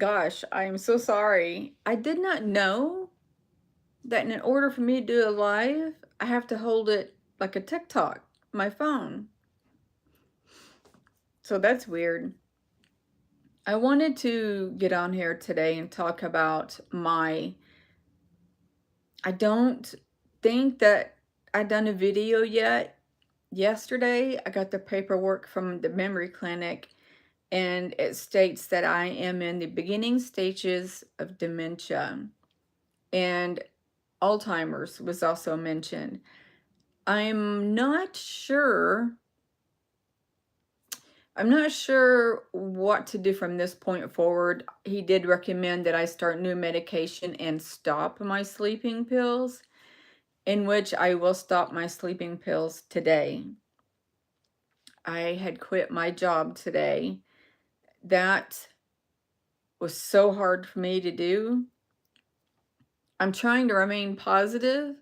Gosh, I am so sorry. I did not know that in order for me to do a live, I have to hold it like a TikTok, my phone. So that's weird. I wanted to get on here today and talk about I don't think that I've done a video yet. Yesterday, I got the paperwork from the memory clinic and it states that I am in the beginning stages of dementia. And Alzheimer's was also mentioned. I'm not sure. I'm not sure what to do from this point forward. He did recommend that I start new medication and stop my sleeping pills, in which I will stop my sleeping pills today. I had quit my job today. That was so hard for me to do. I'm trying to remain positive,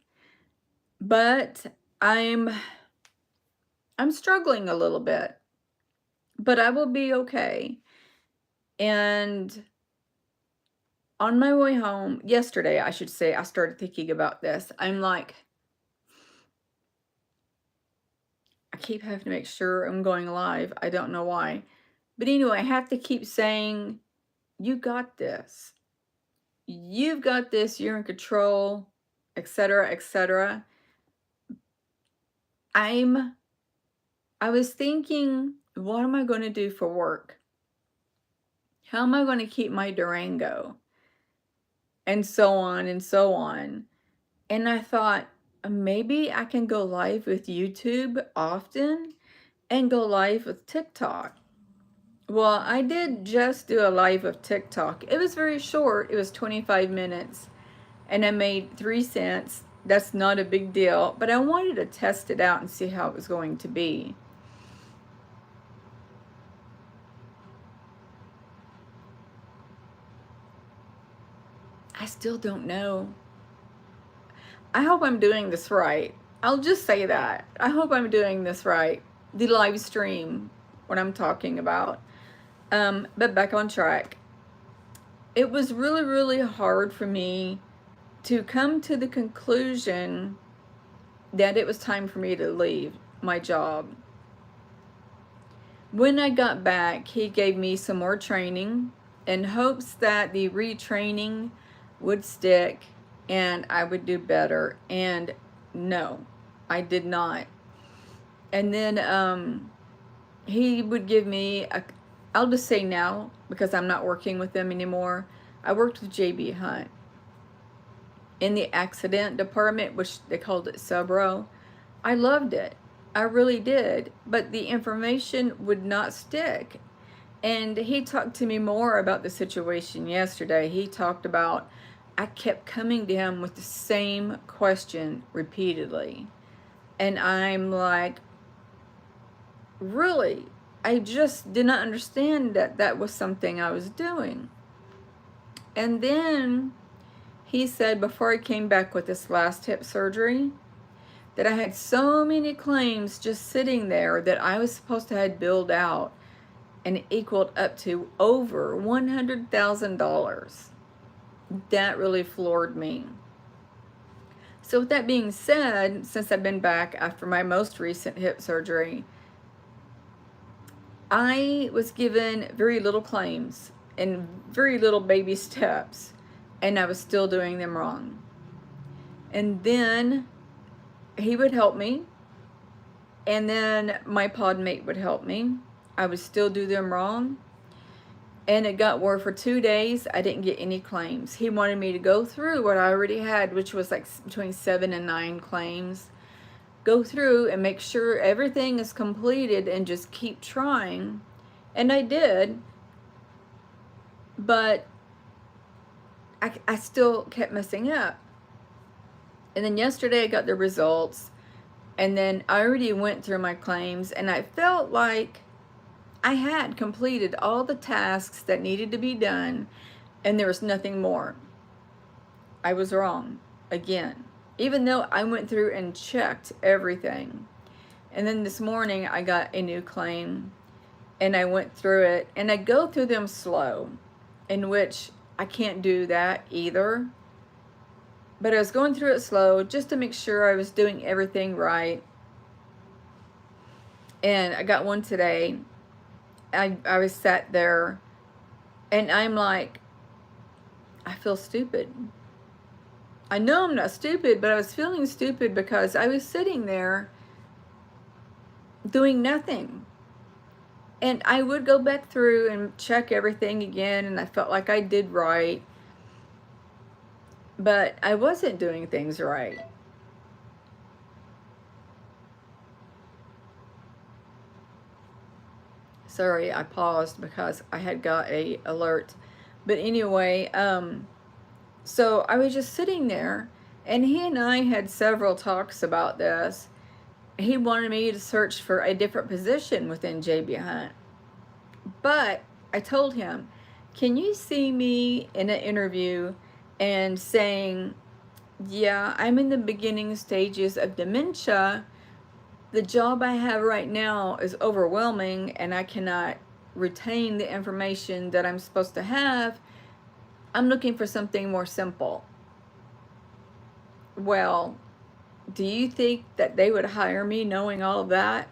but I'm struggling a little bit. But I will be okay. And on my way home, yesterday, I should say, I started thinking about this. I'm like, I keep having to make sure I'm going live. I don't know why. But anyway, I have to keep saying, you got this. You've got this. You're in control, etc., etc. I was thinking, what am I going to do for work? How am I going to keep my Durango? And so on and so on. And I thought, maybe I can go live with YouTube often and go live with TikTok. Well, I did just do a live of TikTok. It was very short. It was 25 minutes and I made 3 cents. That's not a big deal, but I wanted to test it out and see how it was going to be. I still don't know. I hope I'm doing this right. I'll just say that. I hope I'm doing this right. The live stream, what I'm talking about. But back on track. It was really, really hard for me to come to the conclusion that it was time for me to leave my job. When I got back, he gave me some more training in hopes that the retraining would stick and I would do better. And no, I did not. And then he would give me I'll just say now, because I'm not working with them anymore, I worked with JB Hunt in the accident department, which they called it Subro. I loved it. I really did. But the information would not stick. And he talked to me more about the situation yesterday. He talked about, I kept coming to him with the same question repeatedly. And I'm like, really? I just did not understand that that was something I was doing. And then he said before I came back with this last hip surgery that I had so many claims just sitting there that I was supposed to have billed out and it equaled up to over $100,000. That really floored me. So with that being said, since I've been back after my most recent hip surgery, I was given very little claims and very little baby steps, and I was still doing them wrong. And then he would help me, and then my pod mate would help me. I would still do them wrong, and it got where for 2 days I didn't get any claims. He wanted me to go through what I already had, which was like between 7 and 9 claims. Go through and make sure everything is completed and just keep trying. And I did, but I still kept messing up. And then yesterday I got the results, and then I already went through my claims, and I felt like I had completed all the tasks that needed to be done, and there was nothing more. I was wrong again, even though I went through and checked everything. And then this morning I got a new claim, and I went through it, and I go through them slow. in which I can't do that either. But I was going through it slow just to make sure I was doing everything right. And I got one today. I was sat there and I'm like, I feel stupid. I know I'm not stupid, but I was feeling stupid because I was sitting there doing nothing. And I would go back through and check everything again, and I felt like I did right. But I wasn't doing things right. Sorry, I paused because I had got a alert. But anyway, so I was just sitting there, and he and I had several talks about this. He wanted me to search for a different position within JB Hunt. But I told him, can you see me in an interview and saying, yeah, I'm in the beginning stages of dementia. The job I have right now is overwhelming and I cannot retain the information that I'm supposed to have. I'm looking for something more simple. Well, do you think that they would hire me knowing all of that?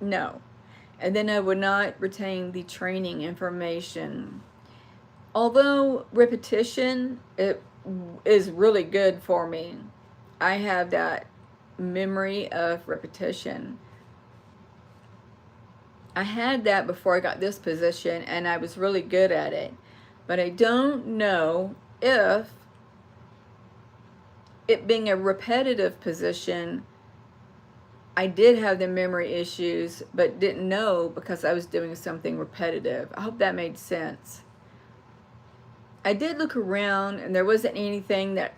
No. And then I would not retain the training information. Although repetition it is really good for me. I have that memory of repetition. I had that before I got this position and I was really good at it. But I don't know if it being a repetitive position, I did have the memory issues, but didn't know because I was doing something repetitive. I hope that made sense. I did look around and there wasn't anything that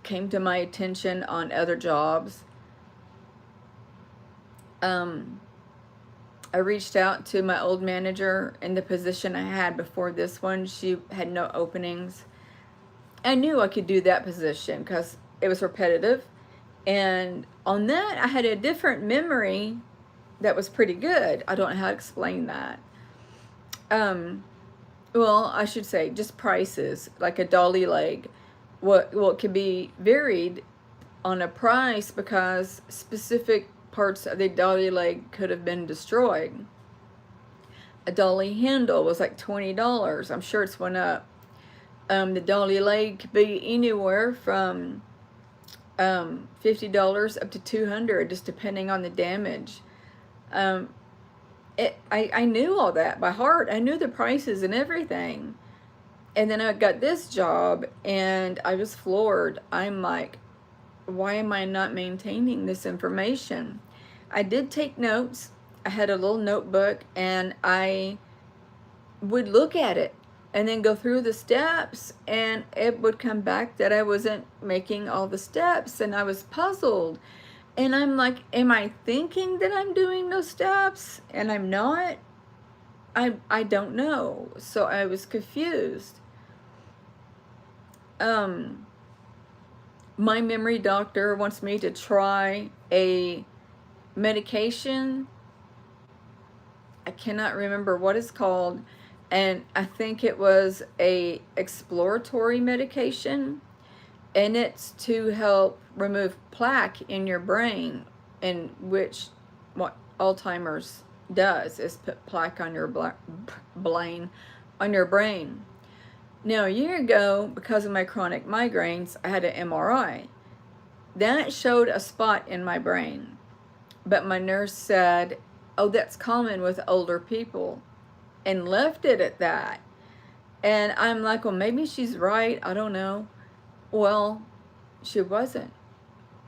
came to my attention on other jobs. I reached out to my old manager in the position I had before this one. She had no openings. I knew I could do that position because it was repetitive. And on that, I had a different memory that was pretty good. I don't know how to explain that. Well, I should say just prices, like a dolly leg. Well, it can be varied on a price because specific parts of the dolly leg could have been destroyed. A dolly handle was like $20. I'm sure it's went up. The dolly leg could be anywhere from $50 up to $200, just depending on the damage. I knew all that by heart. I knew the prices and everything. And then I got this job and I was floored. I'm like, why am I not maintaining this information? I did take notes. I had a little notebook and I would look at it and then go through the steps, and it would come back that I wasn't making all the steps, and I was puzzled. And I'm like, am I thinking that I'm doing those steps and I'm not? I don't know. So I was confused. My memory doctor wants me to try a medication. I cannot remember what it's called, and I think it was a exploratory medication, and it's to help remove plaque in your brain, in which what Alzheimer's does is put plaque on your brain. Now, a year ago, because of my chronic migraines, I had an MRI. That showed a spot in my brain. But my nurse said, oh, that's common with older people, and left it at that. And I'm like, well, maybe she's right. I don't know. Well, she wasn't,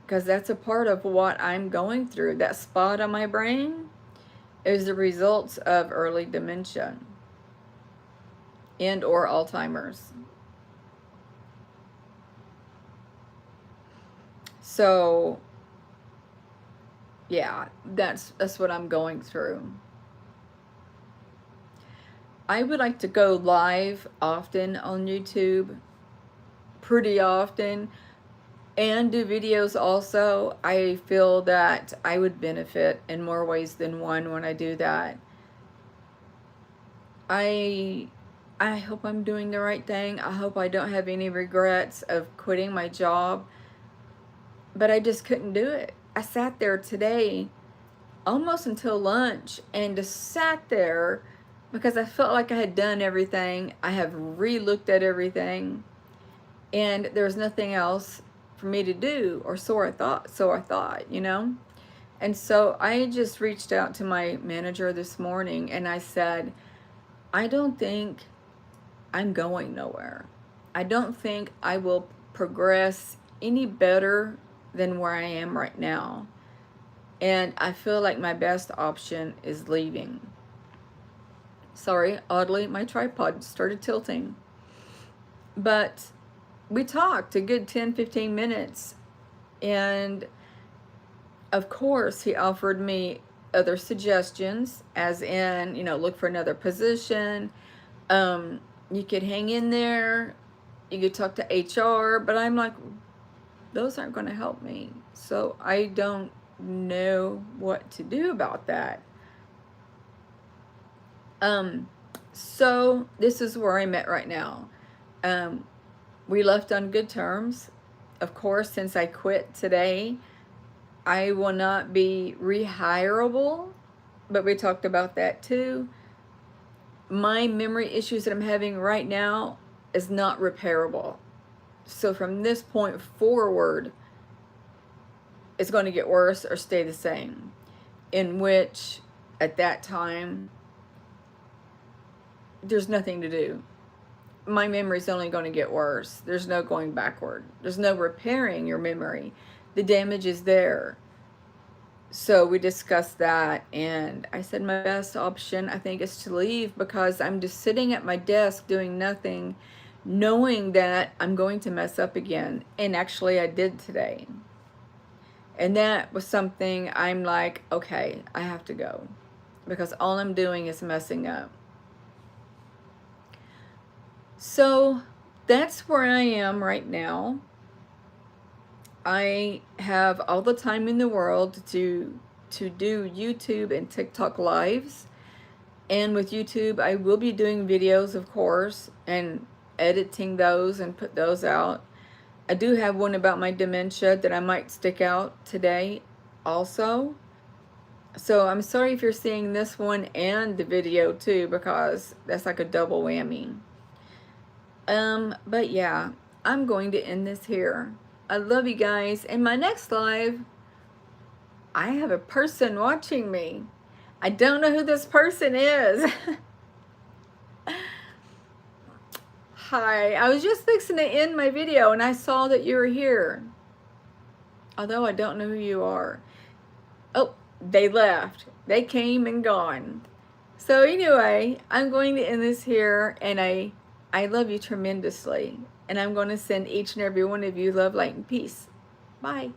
because that's a part of what I'm going through. That spot on my brain is the results of early dementia and or Alzheimer's. So yeah, that's what I'm going through. I would like to go live often on YouTube, pretty often, and do videos also. I feel that I would benefit in more ways than one when I do that. I I hope I'm doing the right thing. I hope I don't have any regrets of quitting my job. But I just couldn't do it. I sat there today almost until lunch and just sat there because I felt like I had done everything. I have re-looked at everything, and there's nothing else for me to do, or so I thought, you know? And so I just reached out to my manager this morning and I said, I don't think I'm going nowhere. I don't think I will progress any better than where I am right now. And I feel like my best option is leaving. Sorry, oddly, my tripod started tilting. But we talked a good 10-15 minutes. And of course, he offered me other suggestions, as in, you know, look for another position. You could hang in there. You could talk to HR. But I'm like, those aren't going to help me. So I don't know what to do about that. So this is where I'm at right now. We left on good terms. Of course, since I quit today, I will not be rehireable, but we talked about that too. My memory issues that I'm having right now is not repairable. So from this point forward, it's going to get worse or stay the same. In which, at that time, there's nothing to do. My memory's only going to get worse. There's no going backward. There's no repairing your memory. The damage is there. So we discussed that, and I said my best option, I think, is to leave, because I'm just sitting at my desk doing nothing, knowing that I'm going to mess up again. And actually I did today. And that was something I'm like, okay, I have to go, because all I'm doing is messing up. So that's where I am right now. I have all the time in the world to do YouTube and TikTok lives. And with YouTube, I will be doing videos, of course, and editing those and put those out. I do have one about my dementia that I might stick out today also. So I'm sorry if you're seeing this one and the video too, because that's like a double whammy. But yeah, I'm going to end this here. I love you guys. In my next live, I have a person watching me. I don't know who this person is. Hi, I was just fixing to end my video and I saw that you were here. Although I don't know who you are. Oh, they left. They came and gone. So anyway, I'm going to end this here, and I love you tremendously. And I'm going to send each and every one of you love, light, and peace. Bye.